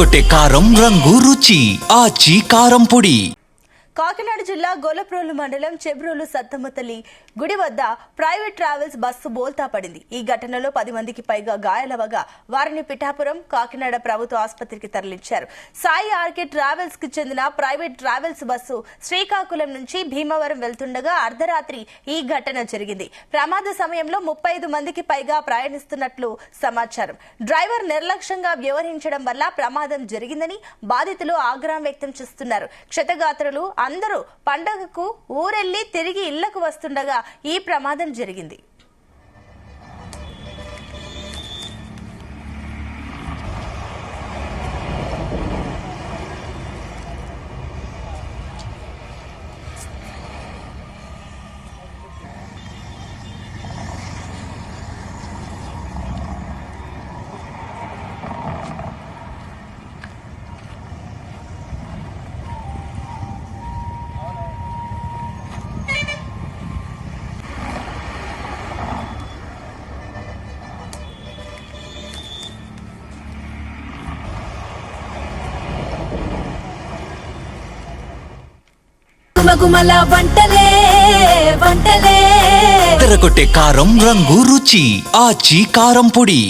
తెరకొట్టే కారం రంగు రుచి ఆచి కారం పొడి. కాకినాడ జిల్లా గొల్లప్రోలు మండలం చెబ్రోలు సత్తమ్మతల్లి గుడి వద్ద ప్రైవేట్ ట్రావెల్స్ బస్సు బోల్తా పడింది. ఈ ఘటనలో 10 మందికి పైగా గాయాలవగా వారిని పిఠాపురం, కాకినాడ ప్రభుత్వ ఆసుపత్రికి తరలించారు. సాయి ఆర్కే ట్రావెల్స్ కి చెందిన ప్రైవేట్ ట్రావెల్స్ బస్సు శ్రీకాకుళం నుంచి భీమవరం వెళ్తుండగా అర్ధరాత్రి ఈ ఘటన జరిగింది. ప్రమాద సమయంలో 35 మందికి పైగా ప్రయాణిస్తున్నట్లు సమాచారం. డ్రైవర్ నిర్లక్ష్యంగా వ్యవహరించడం వల్ల ప్రమాదం జరిగిందని బాధితులు ఆగ్రహం వ్యక్తం చేస్తున్నారు. క్షతగాత్రులు అందరూ పండగకు ఊరెళ్లి తిరిగి ఇళ్లకు వస్తుండగా ఈ ప్రమాదం జరిగింది. గుమగుమల వంటలే వంటలే తెరకొట్టే కారం రంగు రుచి ఆచి కారం పొడి.